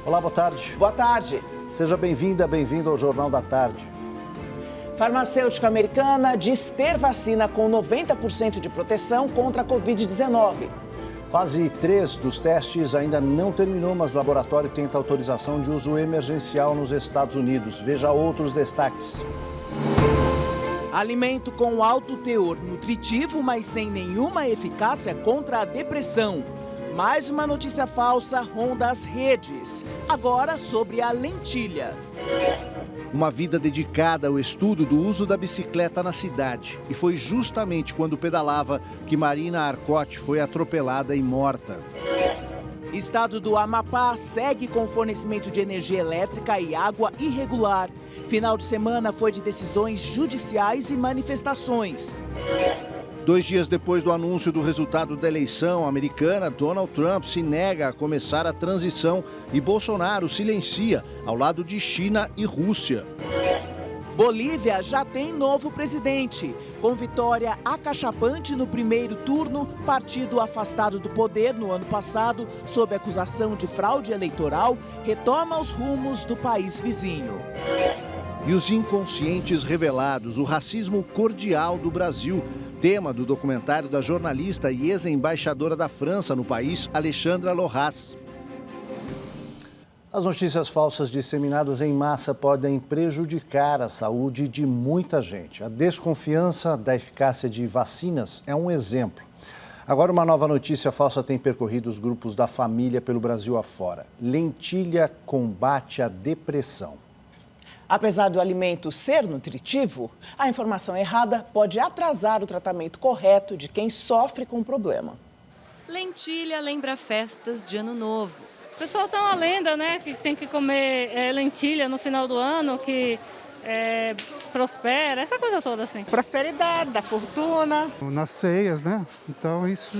Olá, boa tarde. Boa tarde. Seja bem-vinda, bem-vindo ao Jornal da Tarde. Farmacêutica americana diz ter vacina com 90% de proteção contra a Covid-19. Fase 3 dos testes ainda não terminou, mas o laboratório tenta autorização de uso emergencial nos Estados Unidos. Veja outros destaques. Alimento com alto teor nutritivo, mas sem nenhuma eficácia contra a depressão. Mais uma notícia falsa ronda as redes. Agora sobre a lentilha. Uma vida dedicada ao estudo do uso da bicicleta na cidade. E foi justamente quando pedalava que Marina Arcote foi atropelada e morta. Estado do Amapá segue com fornecimento de energia elétrica e água irregular. Final de semana foi de decisões judiciais e manifestações. 2 dias depois do anúncio do resultado da eleição americana, Donald Trump se nega a começar a transição e Bolsonaro silencia ao lado de China e Rússia. Bolívia já tem novo presidente. Com vitória acachapante no primeiro turno, partido afastado do poder no ano passado, sob acusação de fraude eleitoral, retoma os rumos do país vizinho. E os inconscientes revelados, o racismo cordial do Brasil. Tema do documentário da jornalista e ex-embaixadora da França no país, Alexandra Lorraz. As notícias falsas disseminadas em massa podem prejudicar a saúde de muita gente. A desconfiança da eficácia de vacinas é um exemplo. Agora, uma nova notícia falsa tem percorrido os grupos da família pelo Brasil afora. Lentilha combate a depressão. Apesar do alimento ser nutritivo, a informação errada pode atrasar o tratamento correto de quem sofre com o problema. Lentilha lembra festas de Ano Novo. O pessoal tem uma lenda, né, que tem que comer lentilha no final do ano, que prospera, essa coisa toda assim. Prosperidade, da fortuna. Nas ceias, né? Então isso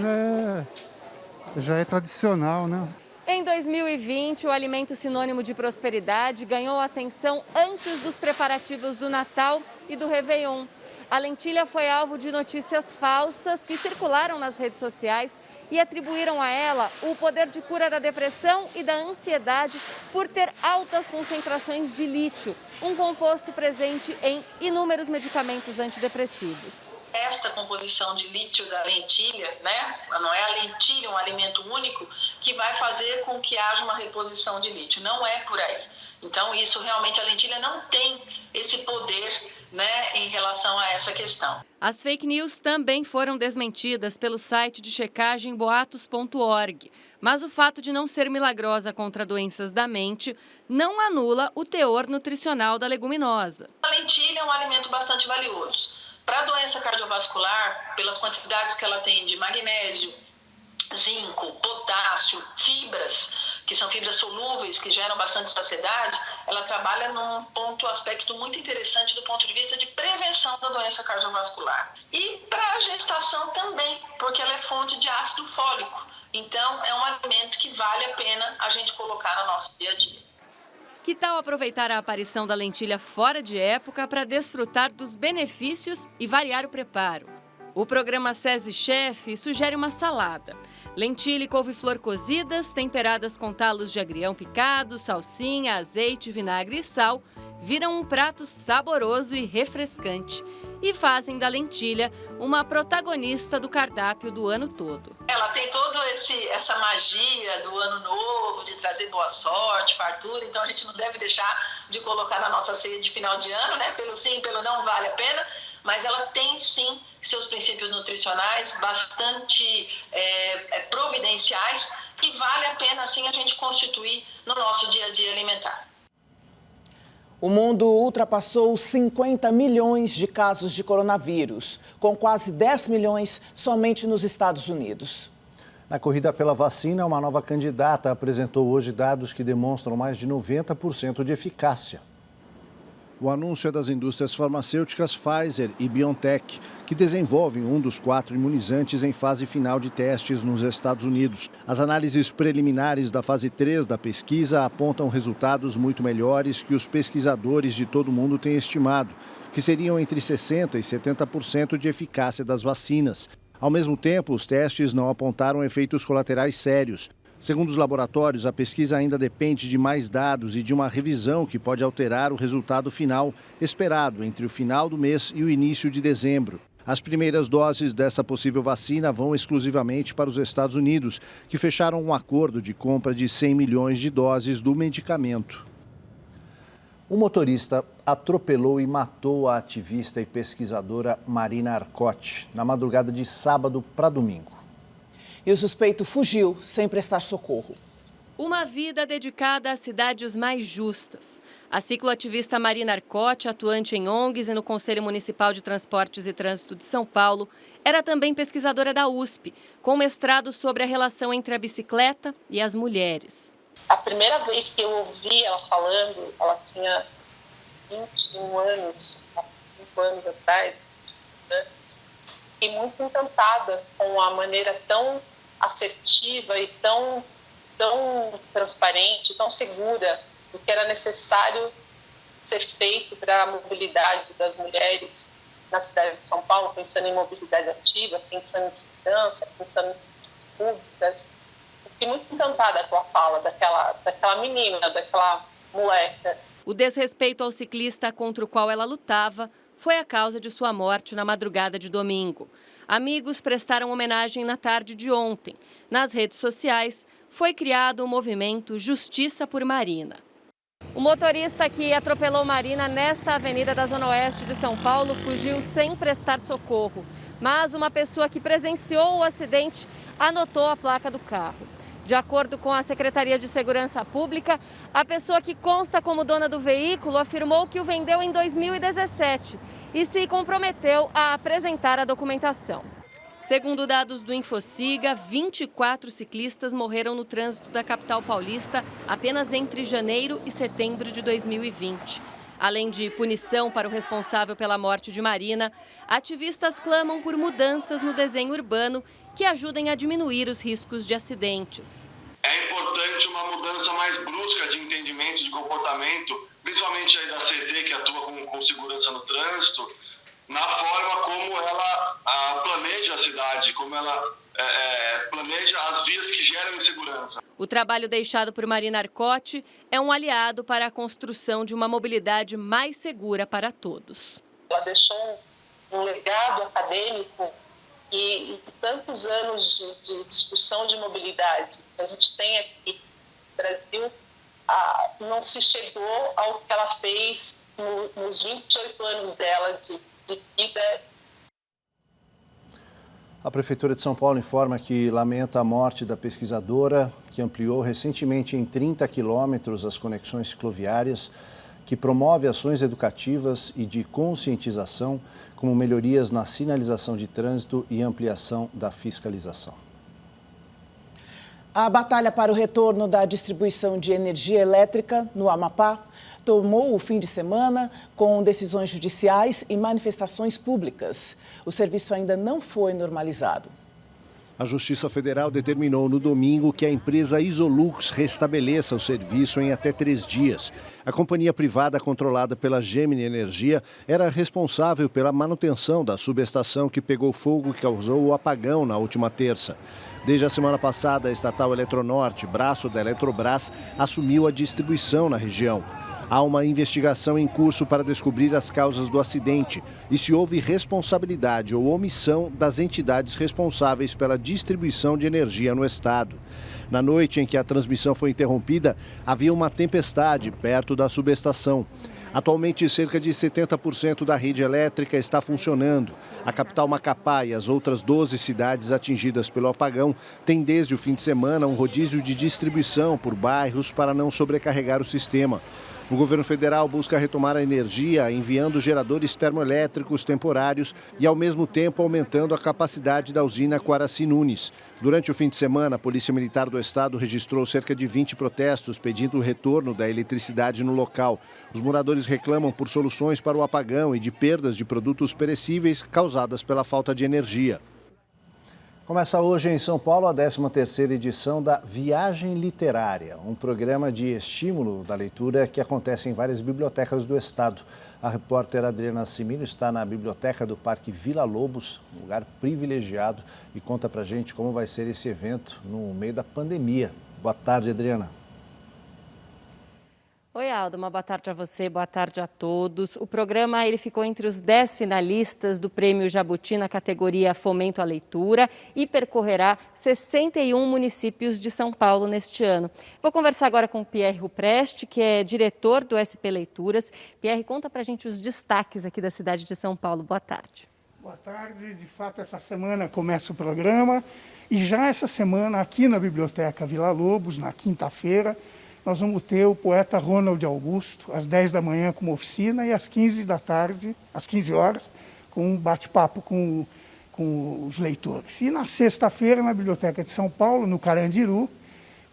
já é tradicional, né? Em 2020, o alimento sinônimo de prosperidade ganhou atenção antes dos preparativos do Natal e do Réveillon. A lentilha foi alvo de notícias falsas que circularam nas redes sociais e atribuíram a ela o poder de cura da depressão e da ansiedade por ter altas concentrações de lítio, um composto presente em inúmeros medicamentos antidepressivos. Esta composição de lítio da lentilha, né? Não é a lentilha um alimento único que vai fazer com que haja uma reposição de lítio, não é por aí. Então isso realmente a lentilha não tem esse poder, né, em relação a essa questão. As fake news também foram desmentidas pelo site de checagem boatos.org, mas o fato de não ser milagrosa contra doenças da mente não anula o teor nutricional da leguminosa. A lentilha é um alimento bastante valioso. Para a doença cardiovascular, pelas quantidades que ela tem de magnésio, zinco, potássio, fibras, que são fibras solúveis, que geram bastante saciedade, ela trabalha num aspecto muito interessante do ponto de vista de prevenção da doença cardiovascular. E para a gestação também, porque ela é fonte de ácido fólico. Então, é um alimento que vale a pena a gente colocar no nosso dia a dia. Que tal aproveitar a aparição da lentilha fora de época para desfrutar dos benefícios e variar o preparo? O programa SESI Chef sugere uma salada. Lentilha e couve-flor cozidas, temperadas com talos de agrião picado, salsinha, azeite, vinagre e sal, viram um prato saboroso e refrescante e fazem da lentilha uma protagonista do cardápio do ano todo. Ela tem toda essa magia do ano novo, de trazer boa sorte, fartura, então a gente não deve deixar de colocar na nossa ceia de final de ano, né? Pelo sim, pelo não, vale a pena, mas ela tem sim seus princípios nutricionais bastante providenciais e vale a pena assim a gente constituir no nosso dia a dia alimentar. O mundo ultrapassou 50 milhões de casos de coronavírus, com quase 10 milhões somente nos Estados Unidos. Na corrida pela vacina, uma nova candidata apresentou hoje dados que demonstram mais de 90% de eficácia. O anúncio é das indústrias farmacêuticas Pfizer e BioNTech, que desenvolvem um dos 4 imunizantes em fase final de testes nos Estados Unidos. As análises preliminares da fase 3 da pesquisa apontam resultados muito melhores que os pesquisadores de todo o mundo têm estimado, que seriam entre 60% e 70% de eficácia das vacinas. Ao mesmo tempo, os testes não apontaram efeitos colaterais sérios. Segundo os laboratórios, a pesquisa ainda depende de mais dados e de uma revisão que pode alterar o resultado final esperado entre o final do mês e o início de dezembro. As primeiras doses dessa possível vacina vão exclusivamente para os Estados Unidos, que fecharam um acordo de compra de 100 milhões de doses do medicamento. Um motorista atropelou e matou a ativista e pesquisadora Marina Arcotti na madrugada de sábado para domingo. E o suspeito fugiu sem prestar socorro. Uma vida dedicada às cidades mais justas. A cicloativista Marina Arcotti, atuante em ONGs e no Conselho Municipal de Transportes e Trânsito de São Paulo, era também pesquisadora da USP, com mestrado sobre a relação entre a bicicleta e as mulheres. A primeira vez que eu ouvi ela falando, ela tinha 21 anos, 5 anos atrás, fiquei muito encantada com a maneira tão assertiva e tão transparente, tão segura do que era necessário ser feito para a mobilidade das mulheres na cidade de São Paulo, pensando em mobilidade ativa, pensando em segurança, pensando em políticas públicas. Fiquei muito encantada com a fala daquela menina, daquela moleca. O desrespeito ao ciclista contra o qual ela lutava foi a causa de sua morte na madrugada de domingo. Amigos prestaram homenagem na tarde de ontem. Nas redes sociais, foi criado o movimento Justiça por Marina. O motorista que atropelou Marina nesta avenida da Zona Oeste de São Paulo fugiu sem prestar socorro. Mas uma pessoa que presenciou o acidente anotou a placa do carro. De acordo com a Secretaria de Segurança Pública, a pessoa que consta como dona do veículo afirmou que o vendeu em 2017 e se comprometeu a apresentar a documentação. Segundo dados do Infociga, 24 ciclistas morreram no trânsito da capital paulista apenas entre janeiro e setembro de 2020. Além de punição para o responsável pela morte de Marina, ativistas clamam por mudanças no desenho urbano que ajudem a diminuir os riscos de acidentes. É importante uma mudança mais brusca de entendimento, de comportamento, principalmente aí da CT, que atua com segurança no trânsito, na forma como ela planeja a cidade, como ela planeja as vias que geram insegurança. O trabalho deixado por Marina Arcotti é um aliado para a construção de uma mobilidade mais segura para todos. Ela deixou um legado acadêmico e tantos anos de discussão de mobilidade que a gente tem aqui no Brasil, não se chegou ao que ela fez nos 28 anos dela de vida. A Prefeitura de São Paulo informa que lamenta a morte da pesquisadora, que ampliou recentemente em 30 quilômetros as conexões cicloviárias, que promove ações educativas e de conscientização, como melhorias na sinalização de trânsito e ampliação da fiscalização. A batalha para o retorno da distribuição de energia elétrica no Amapá tomou o fim de semana com decisões judiciais e manifestações públicas. O serviço ainda não foi normalizado. A Justiça Federal determinou no domingo que a empresa Isolux restabeleça o serviço em até 3 dias. A companhia privada controlada pela Gemini Energia era responsável pela manutenção da subestação que pegou fogo e causou o apagão na última terça. Desde a semana passada, a estatal Eletronorte, braço da Eletrobras, assumiu a distribuição na região. Há uma investigação em curso para descobrir as causas do acidente e se houve responsabilidade ou omissão das entidades responsáveis pela distribuição de energia no estado. Na noite em que a transmissão foi interrompida, havia uma tempestade perto da subestação. Atualmente, cerca de 70% da rede elétrica está funcionando. A capital Macapá e as outras 12 cidades atingidas pelo apagão têm desde o fim de semana um rodízio de distribuição por bairros para não sobrecarregar o sistema. O governo federal busca retomar a energia enviando geradores termoelétricos temporários e, ao mesmo tempo, aumentando a capacidade da usina Quaraci Nunes. Durante o fim de semana, a Polícia Militar do Estado registrou cerca de 20 protestos pedindo o retorno da eletricidade no local. Os moradores reclamam por soluções para o apagão e de perdas de produtos perecíveis causadas pela falta de energia. Começa hoje em São Paulo a 13ª edição da Viagem Literária, um programa de estímulo da leitura que acontece em várias bibliotecas do estado. A repórter Adriana Cimino está na biblioteca do Parque Vila Lobos, um lugar privilegiado, e conta pra gente como vai ser esse evento no meio da pandemia. Boa tarde, Adriana. Oi, Aldo, uma boa tarde a você, boa tarde a todos. O programa ele ficou entre os 10 finalistas do Prêmio Jabuti na categoria Fomento à Leitura e percorrerá 61 municípios de São Paulo neste ano. Vou conversar agora com o Pierre Rupreste, que é diretor do SP Leituras. Pierre, conta pra gente os destaques aqui da cidade de São Paulo. Boa tarde. Boa tarde. De fato, essa semana começa o programa e já essa semana aqui na Biblioteca Vila Lobos, na quinta-feira, nós vamos ter o poeta Ronald Augusto, às 10 da manhã com uma oficina e às 15 da tarde, às 15 horas, com um bate-papo com os leitores. E na sexta-feira, na Biblioteca de São Paulo, no Carandiru,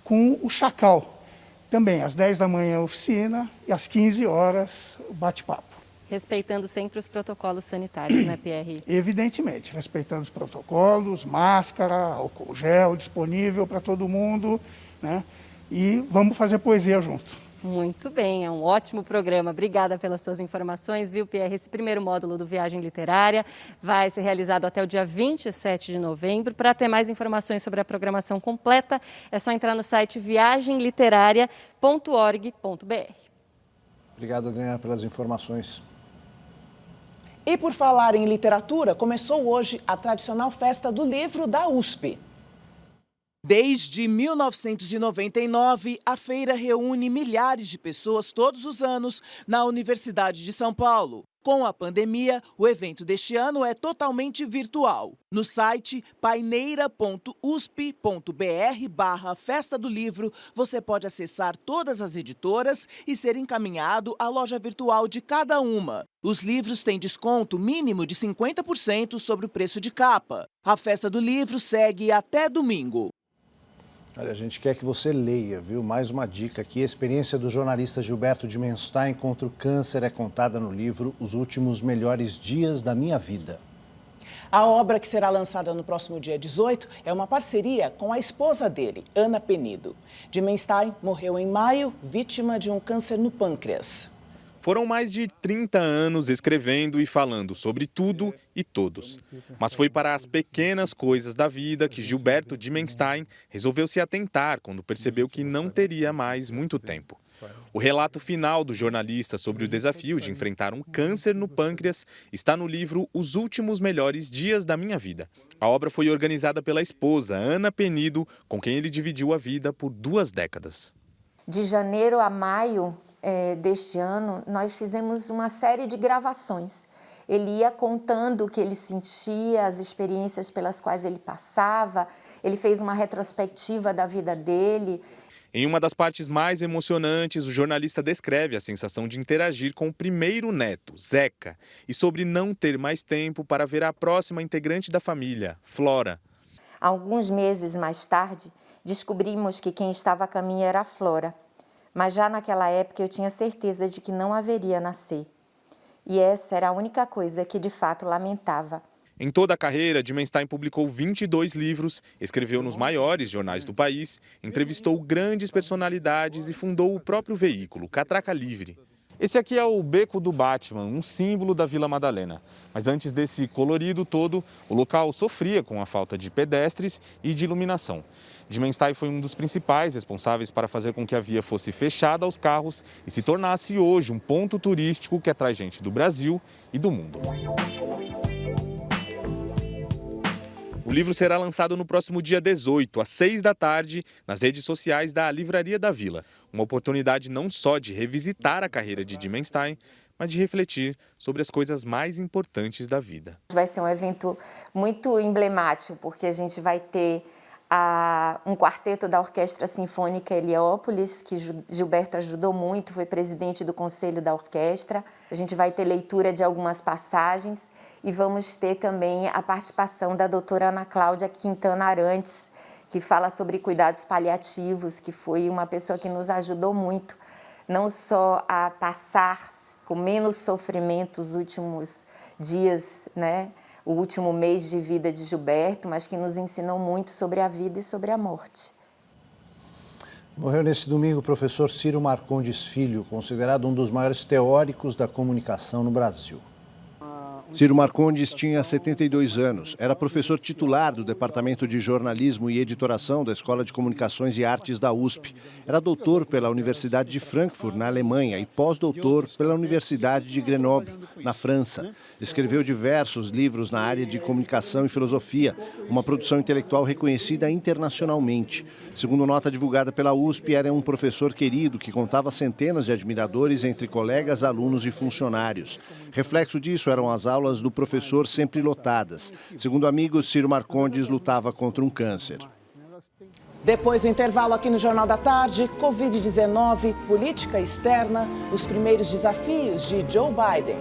com o Chacal. Também às 10 da manhã a oficina e às 15 horas o bate-papo. Respeitando sempre os protocolos sanitários, né, Pierre? Evidentemente, respeitando os protocolos, máscara, álcool gel disponível para todo mundo, né? E vamos fazer poesia junto. Muito bem, é um ótimo programa. Obrigada pelas suas informações, viu, Pierre? Esse primeiro módulo do Viagem Literária vai ser realizado até o dia 27 de novembro. Para ter mais informações sobre a programação completa, é só entrar no site viagemliteraria.org.br. Obrigado, Adriana, pelas informações. E por falar em literatura, começou hoje a tradicional Festa do Livro da USP. Desde 1999, a feira reúne milhares de pessoas todos os anos na Universidade de São Paulo. Com a pandemia, o evento deste ano é totalmente virtual. No site paineira.usp.br/Festa do Livro, você pode acessar todas as editoras e ser encaminhado à loja virtual de cada uma. Os livros têm desconto mínimo de 50% sobre o preço de capa. A Festa do Livro segue até domingo. Olha, a gente quer que você leia, viu? Mais uma dica aqui. A experiência do jornalista Gilberto Dimenstein contra o câncer é contada no livro Os Últimos Melhores Dias da Minha Vida. A obra, que será lançada no próximo dia 18, é uma parceria com a esposa dele, Ana Penido. Dimenstein morreu em maio, vítima de um câncer no pâncreas. Foram mais de 30 anos escrevendo e falando sobre tudo e todos. Mas foi para as pequenas coisas da vida que Gilberto Dimenstein resolveu se atentar quando percebeu que não teria mais muito tempo. O relato final do jornalista sobre o desafio de enfrentar um câncer no pâncreas está no livro Os Últimos Melhores Dias da Minha Vida. A obra foi organizada pela esposa, Ana Penido, com quem ele dividiu a vida por 2 décadas. De janeiro a maio deste ano, nós fizemos uma série de gravações. Ele ia contando o que ele sentia, as experiências pelas quais ele passava. Ele fez uma retrospectiva da vida dele. Em uma das partes mais emocionantes, o jornalista descreve a sensação de interagir com o primeiro neto, Zeca, e sobre não ter mais tempo para ver a próxima integrante da família, Flora. Alguns meses mais tarde, descobrimos que quem estava a caminho era a Flora. Mas já naquela época eu tinha certeza de que não haveria nascer. E essa era a única coisa que de fato lamentava. Em toda a carreira, Dimenstein publicou 22 livros, escreveu nos maiores jornais do país, entrevistou grandes personalidades e fundou o próprio veículo, Catraca Livre. Esse aqui é o Beco do Batman, um símbolo da Vila Madalena. Mas antes desse colorido todo, o local sofria com a falta de pedestres e de iluminação. Dimenstein foi um dos principais responsáveis para fazer com que a via fosse fechada aos carros e se tornasse hoje um ponto turístico que atrai gente do Brasil e do mundo. O livro será lançado no próximo dia 18, às 6 da tarde, nas redes sociais da Livraria da Vila. Uma oportunidade não só de revisitar a carreira de Dimenstein, mas de refletir sobre as coisas mais importantes da vida. Vai ser um evento muito emblemático, porque a gente vai ter um quarteto da Orquestra Sinfônica Heliópolis, que Gilberto ajudou muito, foi presidente do conselho da orquestra. A gente vai ter leitura de algumas passagens e vamos ter também a participação da doutora Ana Cláudia Quintana Arantes, que fala sobre cuidados paliativos, que foi uma pessoa que nos ajudou muito, não só a passar com menos sofrimento os últimos dias, né? O último mês de vida de Gilberto, mas que nos ensinou muito sobre a vida e sobre a morte. Morreu nesse domingo o professor Ciro Marcondes Filho, considerado um dos maiores teóricos da comunicação no Brasil. Ciro Marcondes tinha 72 anos, era professor titular do Departamento de Jornalismo e Editoração da Escola de Comunicações e Artes da USP. Era doutor pela Universidade de Frankfurt, na Alemanha, e pós-doutor pela Universidade de Grenoble, na França. Escreveu diversos livros na área de comunicação e filosofia, uma produção intelectual reconhecida internacionalmente. Segundo nota divulgada pela USP, era um professor querido que contava centenas de admiradores entre colegas, alunos e funcionários. Reflexo disso eram as aulas do professor sempre lotadas. Segundo amigos, Ciro Marcondes lutava contra um câncer. Depois do intervalo aqui no Jornal da Tarde, Covid-19, política externa, os primeiros desafios de Joe Biden.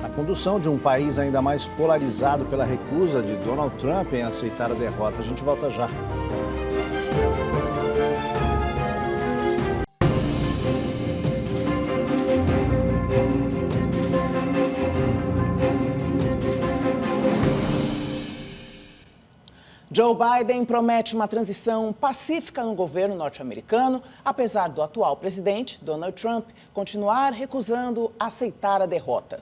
A condução de um país ainda mais polarizado pela recusa de Donald Trump em aceitar a derrota. A gente volta já. Joe Biden promete uma transição pacífica no governo norte-americano, apesar do atual presidente, Donald Trump, continuar recusando aceitar a derrota.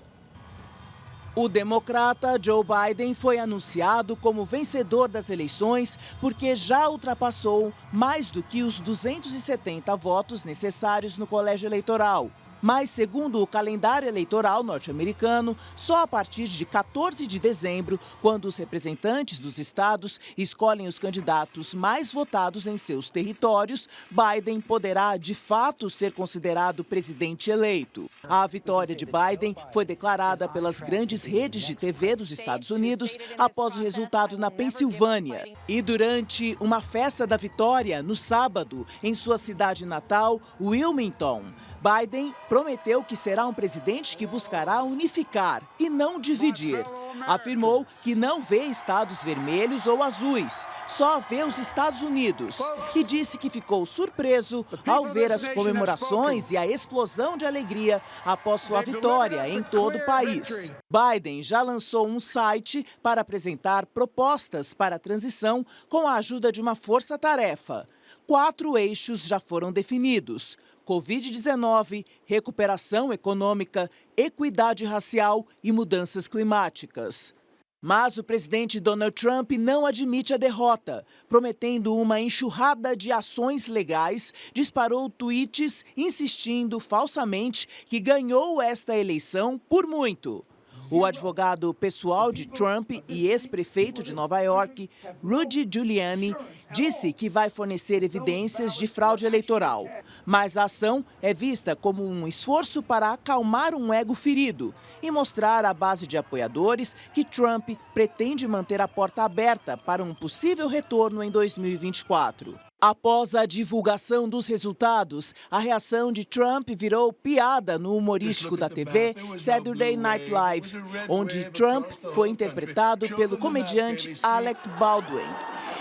O democrata Joe Biden foi anunciado como vencedor das eleições porque já ultrapassou mais do que os 270 votos necessários no colégio eleitoral. Mas, segundo o calendário eleitoral norte-americano, só a partir de 14 de dezembro, quando os representantes dos estados escolhem os candidatos mais votados em seus territórios, Biden poderá, de fato, ser considerado presidente eleito. A vitória de Biden foi declarada pelas grandes redes de TV dos Estados Unidos após o resultado na Pensilvânia. E durante uma festa da vitória, no sábado, em sua cidade natal, Wilmington, Biden prometeu que será um presidente que buscará unificar e não dividir. Afirmou que não vê estados vermelhos ou azuis, só vê os Estados Unidos. E disse que ficou surpreso ao ver as comemorações e a explosão de alegria após sua vitória em todo o país. Biden já lançou um site para apresentar propostas para a transição com a ajuda de uma força-tarefa. 4 eixos já foram definidos: Covid-19, recuperação econômica, equidade racial e mudanças climáticas. Mas o presidente Donald Trump não admite a derrota. Prometendo uma enxurrada de ações legais, disparou tweets insistindo falsamente que ganhou esta eleição por muito. O advogado pessoal de Trump e ex-prefeito de Nova York, Rudy Giuliani, disse que vai fornecer evidências de fraude eleitoral. Mas a ação é vista como um esforço para acalmar um ego ferido e mostrar à base de apoiadores que Trump pretende manter a porta aberta para um possível retorno em 2024. Após a divulgação dos resultados, a reação de Trump virou piada no humorístico da TV Saturday Night Live, onde Trump foi interpretado pelo comediante Alec Baldwin.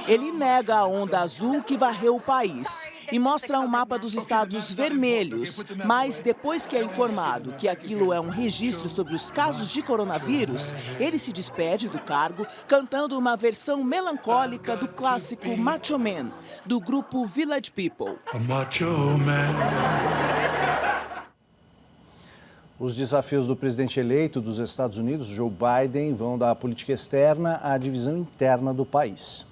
Ele nega a onda azul que varreu o país e mostra um mapa dos estados vermelhos, mas depois que é informado que aquilo é um registro sobre os casos de coronavírus, ele se despede do cargo cantando uma versão melancólica do clássico Macho Man, do grupo Village People. Os desafios do presidente eleito dos Estados Unidos, Joe Biden, vão da política externa à divisão interna do país.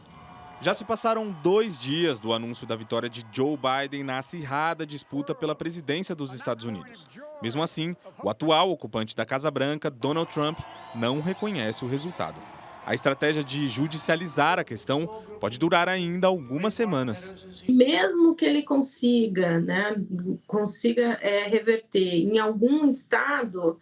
Já se passaram 2 dias do anúncio da vitória de Joe Biden na acirrada disputa pela presidência dos Estados Unidos. Mesmo assim, o atual ocupante da Casa Branca, Donald Trump, não reconhece o resultado. A estratégia de judicializar a questão pode durar ainda algumas semanas. Mesmo que ele consiga reverter em algum estado,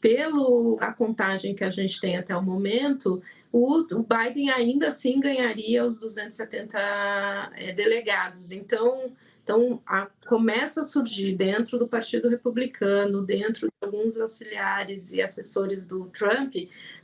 pela contagem que a gente tem até o momento, o Biden ainda assim ganharia os 270 delegados. Então começa a surgir dentro do Partido Republicano, dentro de alguns auxiliares e assessores do Trump,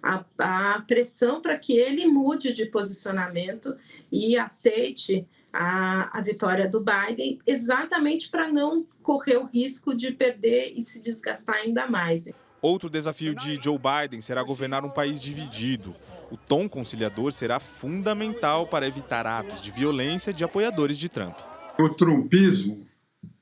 a pressão para que ele mude de posicionamento e aceite a vitória do Biden, exatamente para não correr o risco de perder e se desgastar ainda mais. Outro desafio de Joe Biden será governar um país dividido. O tom conciliador será fundamental para evitar atos de violência de apoiadores de Trump. O trumpismo,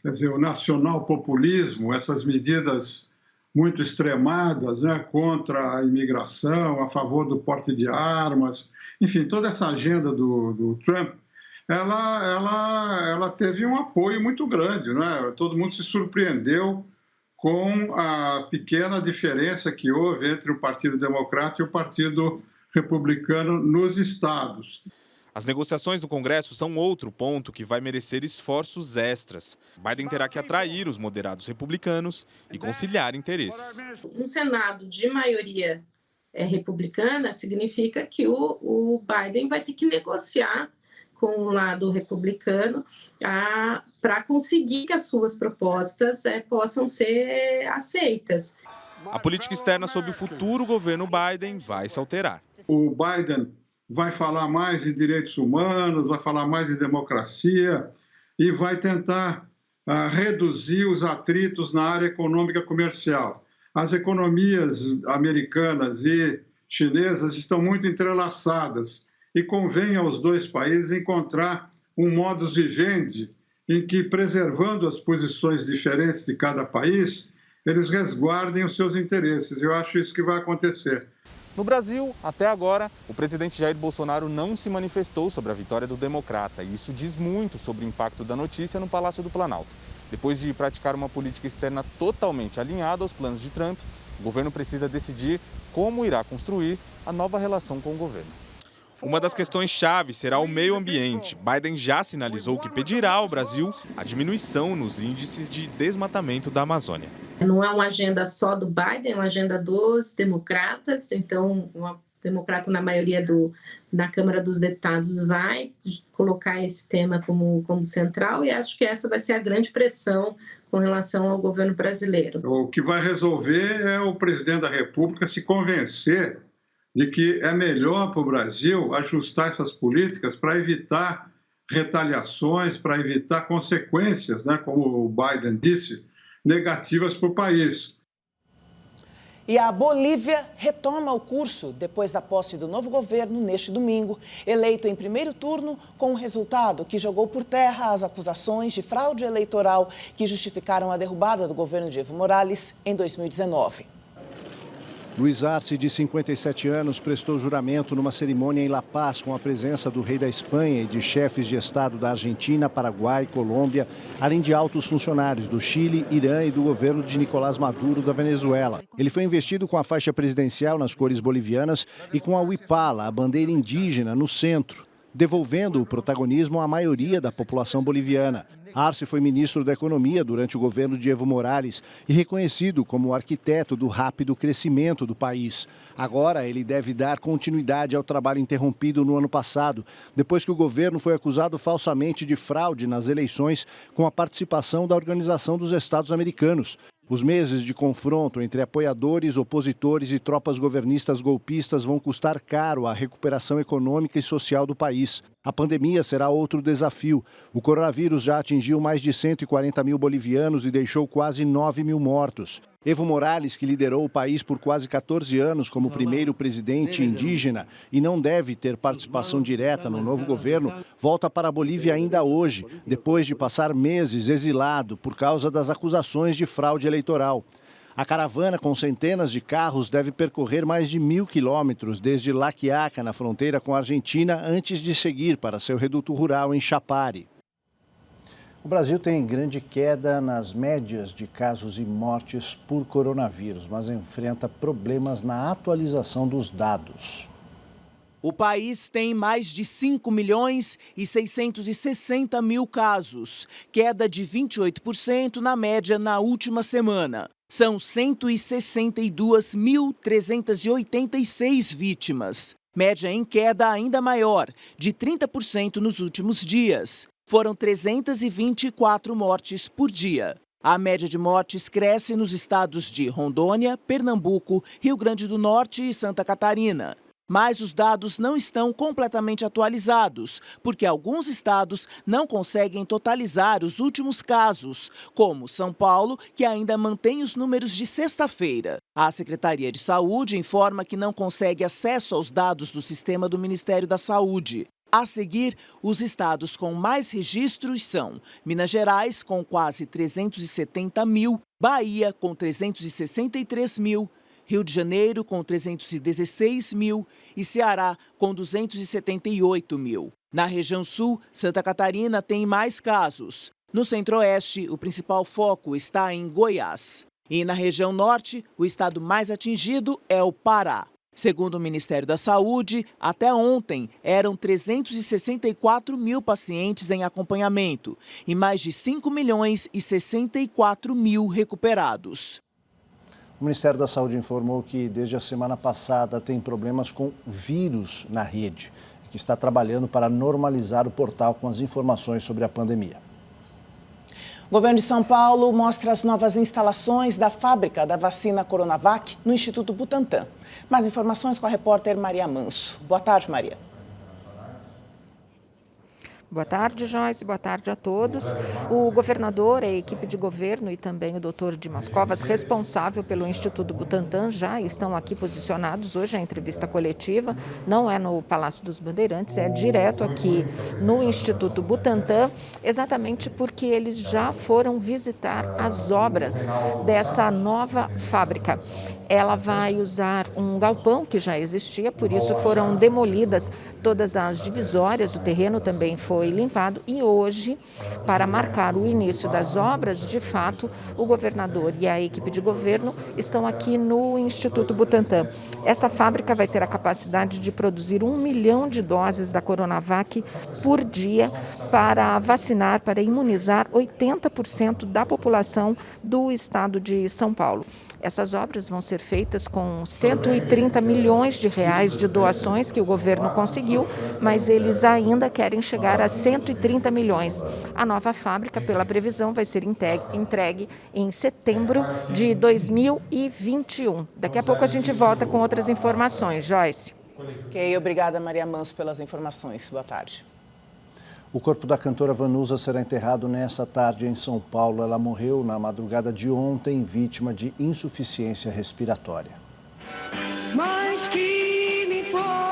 quer dizer, o nacional-populismo, essas medidas muito extremadas, né, contra a imigração, a favor do porte de armas, enfim, toda essa agenda do Trump, ela teve um apoio muito grande, né? Todo mundo se surpreendeu com a pequena diferença que houve entre o Partido Democrata e o Partido Republicano nos estados. As negociações no Congresso são outro ponto que vai merecer esforços extras. Biden terá que atrair os moderados republicanos e conciliar interesses. Um Senado de maioria republicana significa que o Biden vai ter que negociar com o lado republicano para conseguir que as suas propostas possam ser aceitas. A política externa sobre o futuro governo Biden vai se alterar. O Biden vai falar mais de direitos humanos, vai falar mais de democracia e vai tentar reduzir os atritos na área econômica comercial. As economias americanas e chinesas estão muito entrelaçadas e convém aos dois países encontrar um modus vivendi em que, preservando as posições diferentes de cada país, eles resguardem os seus interesses. Eu acho isso que vai acontecer. No Brasil, até agora, o presidente Jair Bolsonaro não se manifestou sobre a vitória do democrata e isso diz muito sobre o impacto da notícia no Palácio do Planalto. Depois de praticar uma política externa totalmente alinhada aos planos de Trump, o governo precisa decidir como irá construir a nova relação com o governo. Uma das questões-chave será o meio ambiente. Biden já sinalizou que pedirá ao Brasil a diminuição nos índices de desmatamento da Amazônia. Não é uma agenda só do Biden, é uma agenda dos democratas. Então, uma democrata na maioria na Câmara dos Deputados vai colocar esse tema como central e acho que essa vai ser a grande pressão com relação ao governo brasileiro. O que vai resolver é o presidente da República se convencer de que é melhor para o Brasil ajustar essas políticas para evitar retaliações, para evitar consequências, né, como o Biden disse, negativas para o país. E a Bolívia retoma o curso depois da posse do novo governo neste domingo, eleito em primeiro turno com um resultado que jogou por terra as acusações de fraude eleitoral que justificaram a derrubada do governo de Evo Morales em 2019. Luiz Arce, de 57 anos, prestou juramento numa cerimônia em La Paz com a presença do rei da Espanha e de chefes de Estado da Argentina, Paraguai, Colômbia, além de altos funcionários do Chile, Irã e do governo de Nicolás Maduro da Venezuela. Ele foi investido com a faixa presidencial nas cores bolivianas e com a huipala, a bandeira indígena, no centro, devolvendo o protagonismo à maioria da população boliviana. Arce foi ministro da Economia durante o governo de Evo Morales e reconhecido como o arquiteto do rápido crescimento do país. Agora, ele deve dar continuidade ao trabalho interrompido no ano passado, depois que o governo foi acusado falsamente de fraude nas eleições com a participação da Organização dos Estados Americanos. Os meses de confronto entre apoiadores, opositores e tropas governistas golpistas vão custar caro à recuperação econômica e social do país. A pandemia será outro desafio. O coronavírus já atingiu mais de 140 mil bolivianos e deixou quase 9 mil mortos. Evo Morales, que liderou o país por quase 14 anos como primeiro presidente indígena e não deve ter participação direta no novo governo, volta para a Bolívia ainda hoje, depois de passar meses exilado por causa das acusações de fraude eleitoral. A caravana, com centenas de carros, deve percorrer mais de 1.000 quilômetros desde La Quiaca, na fronteira com a Argentina, antes de seguir para seu reduto rural em Chapare. O Brasil tem grande queda nas médias de casos e mortes por coronavírus, mas enfrenta problemas na atualização dos dados. O país tem mais de 5.660.000 casos, queda de 28% na média na última semana. São 162.386 vítimas, média em queda ainda maior, de 30% nos últimos dias. Foram 324 mortes por dia. A média de mortes cresce nos estados de Rondônia, Pernambuco, Rio Grande do Norte e Santa Catarina. Mas os dados não estão completamente atualizados, porque alguns estados não conseguem totalizar os últimos casos, como São Paulo, que ainda mantém os números de sexta-feira. A Secretaria de Saúde informa que não consegue acesso aos dados do sistema do Ministério da Saúde. A seguir, os estados com mais registros são Minas Gerais, com quase 370 mil, Bahia, com 363 mil, Rio de Janeiro, com 316 mil e Ceará, com 278 mil. Na região sul, Santa Catarina tem mais casos. No Centro-Oeste, o principal foco está em Goiás. E na região norte, o estado mais atingido é o Pará. Segundo o Ministério da Saúde, até ontem eram 364 mil pacientes em acompanhamento e mais de 5 milhões e 64 mil recuperados. O Ministério da Saúde informou que desde a semana passada tem problemas com vírus na rede e que está trabalhando para normalizar o portal com as informações sobre a pandemia. O governo de São Paulo mostra as novas instalações da fábrica da vacina Coronavac no Instituto Butantan. Mais informações com a repórter Maria Manso. Boa tarde, Maria. Boa tarde, Joyce. Boa tarde a todos. O governador, a equipe de governo e também o doutor Dimas Covas, responsável pelo Instituto Butantan, já estão aqui posicionados. Hoje a entrevista coletiva não é no Palácio dos Bandeirantes, é direto aqui no Instituto Butantan, exatamente porque eles já foram visitar as obras dessa nova fábrica. Ela vai usar um galpão que já existia, por isso foram demolidas todas as divisórias, o terreno também foi limpado e hoje, para marcar o início das obras, de fato, o governador e a equipe de governo estão aqui no Instituto Butantan. Essa fábrica vai ter a capacidade de produzir 1 milhão de doses da Coronavac por dia para vacinar, para imunizar 80% da população do estado de São Paulo. Essas obras vão ser feitas com 130 milhões de reais de doações que o governo conseguiu, mas eles ainda querem chegar a 130 milhões. A nova fábrica, pela previsão, vai ser entregue em setembro de 2021. Daqui a pouco a gente volta com outras informações. Joyce. Ok, obrigada, Maria Manso, pelas informações. Boa tarde. O corpo da cantora Vanusa será enterrado nesta tarde em São Paulo. Ela morreu na madrugada de ontem, vítima de insuficiência respiratória. Mas que me importa?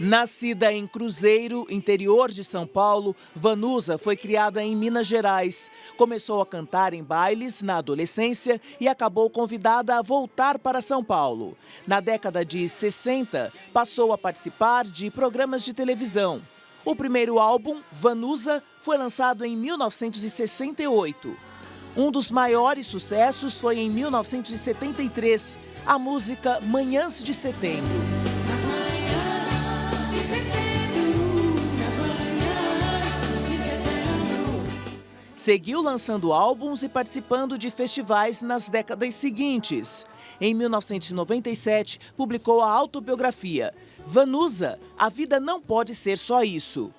Nascida em Cruzeiro, interior de São Paulo, Vanusa foi criada em Minas Gerais. Começou a cantar em bailes na adolescência e acabou convidada a voltar para São Paulo. Na década de 60, passou a participar de programas de televisão. O primeiro álbum, Vanusa, foi lançado em 1968. Um dos maiores sucessos foi em 1973, a música Manhãs de Setembro. Seguiu lançando álbuns e participando de festivais nas décadas seguintes. Em 1997, publicou a autobiografia Vanusa, a vida não pode ser só isso.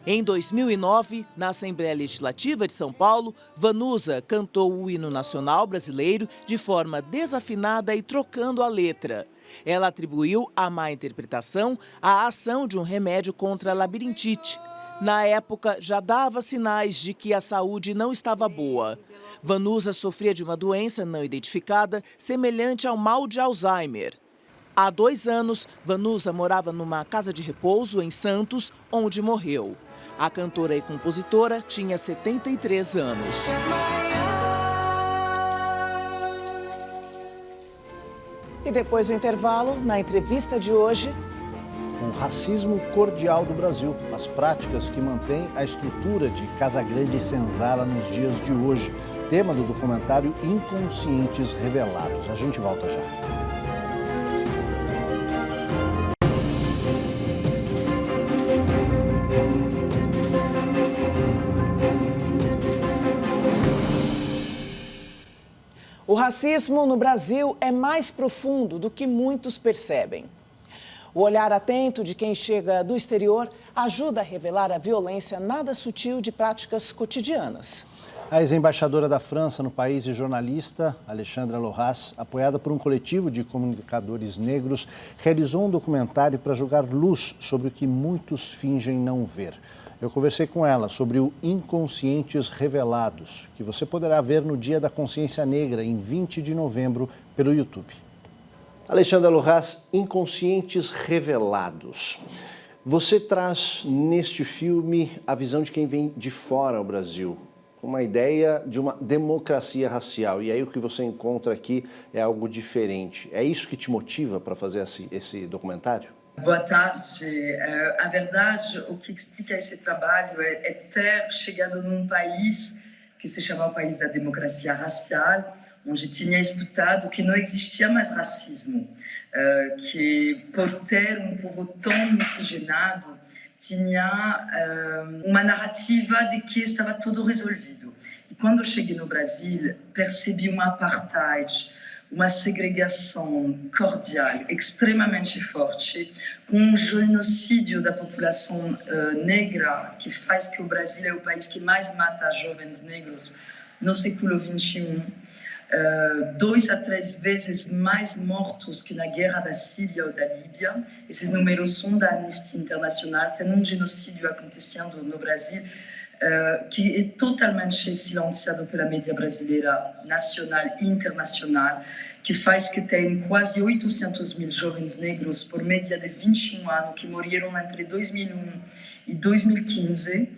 Em 2009, na Assembleia Legislativa de São Paulo, Vanusa cantou o hino nacional brasileiro de forma desafinada e trocando a letra. Ela atribuiu a má interpretação à ação de um remédio contra a labirintite. Na época, já dava sinais de que a saúde não estava boa. Vanusa sofria de uma doença não identificada, semelhante ao mal de Alzheimer. Há 2 anos, Vanusa morava numa casa de repouso em Santos, onde morreu. A cantora e compositora tinha 73 anos. E depois do intervalo, na entrevista de hoje... O racismo cordial do Brasil, as práticas que mantêm a estrutura de Casagrande e Senzala nos dias de hoje. Tema do documentário Inconscientes Revelados. A gente volta já. O racismo no Brasil é mais profundo do que muitos percebem. O olhar atento de quem chega do exterior ajuda a revelar a violência nada sutil de práticas cotidianas. A ex-embaixadora da França no país e jornalista Alexandra Lohas, apoiada por um coletivo de comunicadores negros, realizou um documentário para jogar luz sobre o que muitos fingem não ver. Eu conversei com ela sobre o Inconscientes Revelados, que você poderá ver no Dia da Consciência Negra, em 20 de novembro, pelo YouTube. Alexandra Lohas, Inconscientes Revelados. Você traz neste filme a visão de quem vem de fora ao Brasil. uma ideia de uma democracia racial. E aí o que você encontra aqui é algo diferente. É isso que te motiva para fazer esse documentário? Boa tarde. A verdade, o que explica esse trabalho é ter chegado num país que se chama o país da democracia racial, onde tinha escutado que não existia mais racismo, que por ter um povo tão miscigenado, tinha uma narrativa de que estava tudo resolvido. E quando eu cheguei no Brasil, percebi uma apartheid, uma segregação cordial, extremamente forte, com um genocídio da população negra, que faz que o Brasil é o país que mais mata jovens negros no século XXI. 2 a 3 vezes mais mortos que na guerra da Síria ou da Líbia. Esses números são da Amnistia Internacional. Tem um genocídio acontecendo no Brasil que é totalmente silenciado pela mídia brasileira, nacional e internacional, que faz que tem quase 800 mil jovens negros por média de 21 anos que morreram entre 2001 e 2015.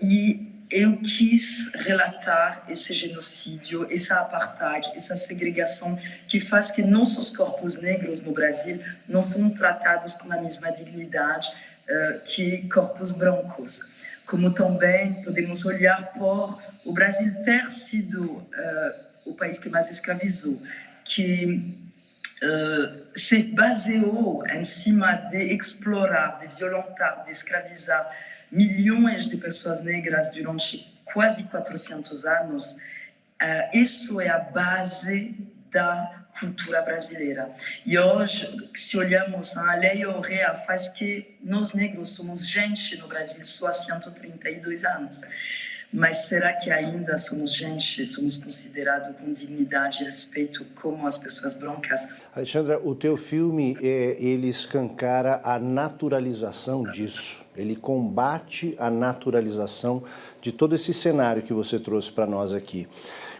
E eu quis relatar esse genocídio, essa apartheid, essa segregação que faz que nossos corpos negros no Brasil não são tratados com a mesma dignidade que corpos brancos. Como também podemos olhar por o Brasil ter sido o país que mais escravizou, que se baseou em cima de explorar, de violentar, de escravizar milhões de pessoas negras durante quase 400 anos. Isso é a base da cultura brasileira. E hoje, se olhamos a Lei Áurea, faz que nós negros somos gente no Brasil só há 132 anos. Mas será que ainda somos gente, somos considerados com dignidade e respeito como as pessoas brancas? Alexandra, o teu filme, ele escancara a naturalização disso. Ele combate a naturalização de todo esse cenário que você trouxe para nós aqui.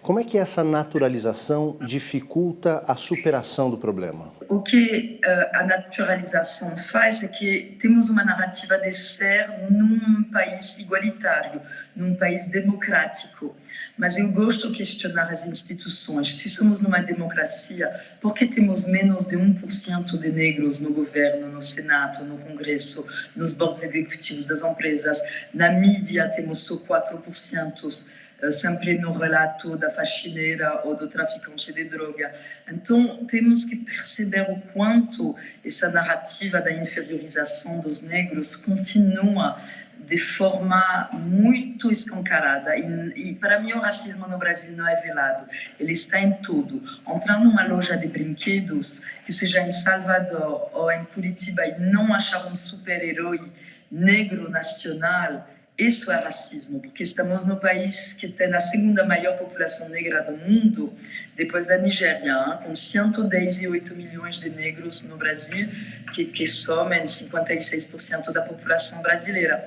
Como é que essa naturalização dificulta a superação do problema? O que a naturalização faz é que temos uma narrativa de ser num país igualitário, num país democrático. Mas eu gosto de questionar as instituições. Se somos numa democracia, por que temos menos de 1% de negros no governo, no Senado, no Congresso, nos boards executivos das empresas? Na mídia temos só 4%. Sempre no relato da faxineira ou do traficante de droga. Então, temos que perceber o quanto essa narrativa da inferiorização dos negros continua de forma muito escancarada. E para mim, o racismo no Brasil não é velado. Ele está em tudo. Entrar numa loja de brinquedos, que seja em Salvador ou em Curitiba, e não achar um super-herói negro nacional, isso é racismo, porque estamos no país que tem a segunda maior população negra do mundo, depois da Nigéria, com 118 milhões de negros no Brasil, que somem 56% da população brasileira.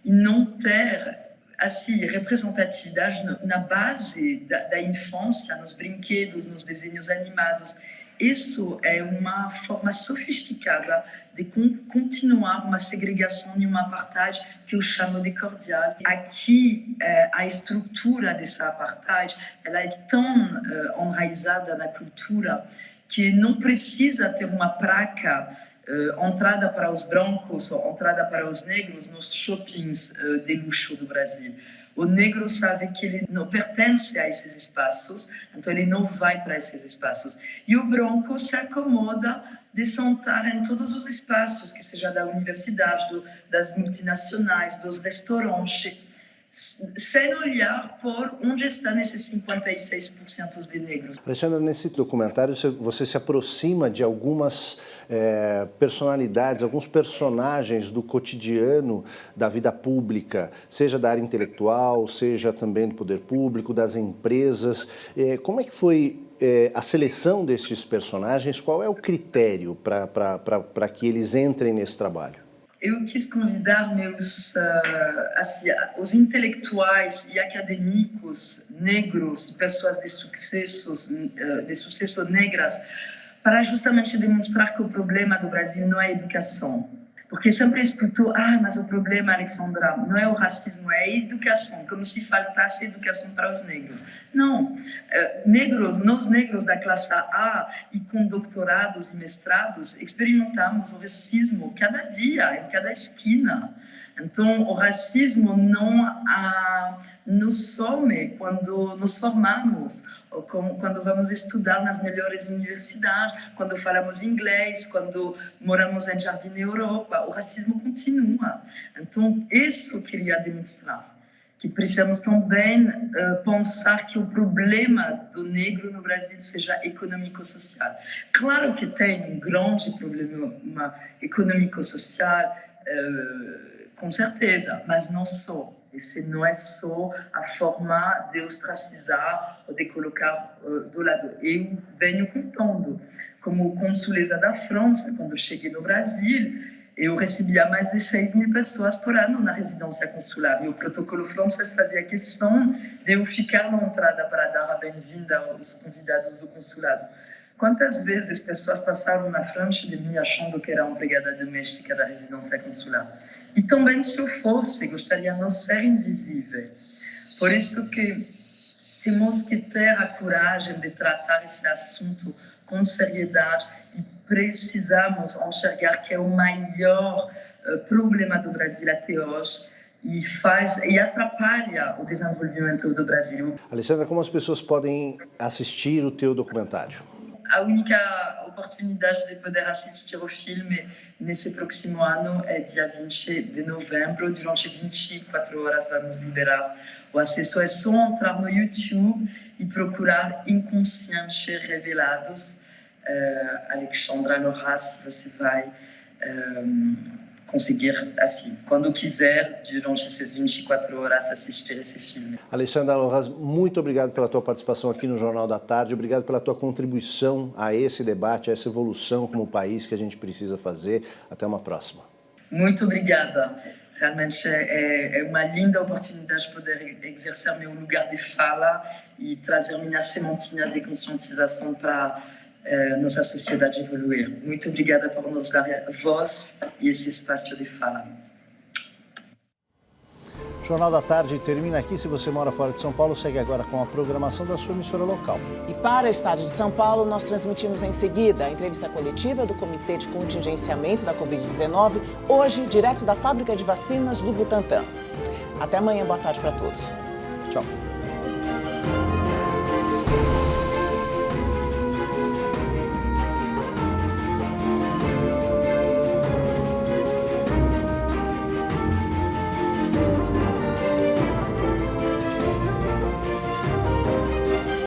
E não ter assim, representatividade na base da infância, nos brinquedos, nos desenhos animados. Isso é uma forma sofisticada de continuar uma segregação e uma apartheid que eu chamo de cordial. Aqui, a estrutura dessa apartheid ela é tão enraizada na cultura que não precisa ter uma placa entrada para os brancos ou entrada para os negros nos shoppings de luxo do Brasil. O negro sabe que ele não pertence a esses espaços, então ele não vai para esses espaços. E o branco se acomoda de sentar em todos os espaços, que seja da universidade, das multinacionais, dos restaurantes, sem olhar por onde estão esses 56% de negros. Alexandra, nesse documentário você se aproxima de algumas personalidades, alguns personagens do cotidiano da vida pública, seja da área intelectual, seja também do poder público, das empresas. Como é que foi a seleção desses personagens? Qual é o critério para que eles entrem nesse trabalho? Eu quis convidar os intelectuais e acadêmicos negros, pessoas de sucesso negras, para justamente demonstrar que o problema do Brasil não é a educação. Porque sempre escutou, mas o problema, Alexandra, não é o racismo, é a educação, como se faltasse educação para os negros. Não, nós negros da classe A e com doutorados e mestrados, experimentamos o racismo cada dia, em cada esquina. Então, o racismo não some quando nos formamos, ou quando vamos estudar nas melhores universidades, quando falamos inglês, quando moramos em Jardim Europa, o racismo continua. Então, isso eu queria demonstrar, que precisamos também pensar que o problema do negro no Brasil seja econômico-social. Claro que tem um grande problema econômico-social, com certeza, mas não só. Esse não é só a forma de ostracizar ou de colocar do lado. Eu venho contando, como consuleza da França, quando eu cheguei no Brasil, eu recebia mais de 6.000 pessoas por ano na residência consular. E o protocolo francês fazia questão de eu ficar na entrada para dar a bem-vinda aos convidados do consulado. Quantas vezes pessoas passaram na frente de mim achando que era empregada doméstica da residência consular? E também, se eu fosse, gostaria de não ser invisível. Por isso que temos que ter a coragem de tratar esse assunto com seriedade e precisamos enxergar que é o maior problema do Brasil até hoje e atrapalha o desenvolvimento do Brasil. Alessandra, como as pessoas podem assistir o teu documentário? A única oportunidade de poder assistir o filme nesse próximo ano é dia 20 de novembro. Durante 24 horas vamos liberar o acesso. É só entrar no YouTube e procurar Inconscientes Revelados. Alexandra Loras, você vai conseguir, assim, quando quiser, durante essas 24 horas, assistir esse filme. Alexandra Loras, muito obrigado pela tua participação aqui no Jornal da Tarde, obrigado pela tua contribuição a esse debate, a essa evolução como país que a gente precisa fazer. Até uma próxima. Muito obrigada. Realmente é uma linda oportunidade de poder exercer meu lugar de fala e trazer minha sementinha de conscientização para nossa sociedade evoluir. Muito obrigada por nos dar voz e esse espaço de fala. O Jornal da Tarde termina aqui. Se você mora fora de São Paulo, segue agora com a programação da sua emissora local. E para o estado de São Paulo, nós transmitimos em seguida a entrevista coletiva do Comitê de Contingenciamento da Covid-19, hoje, direto da fábrica de vacinas do Butantan. Até amanhã, boa tarde para todos. Tchau.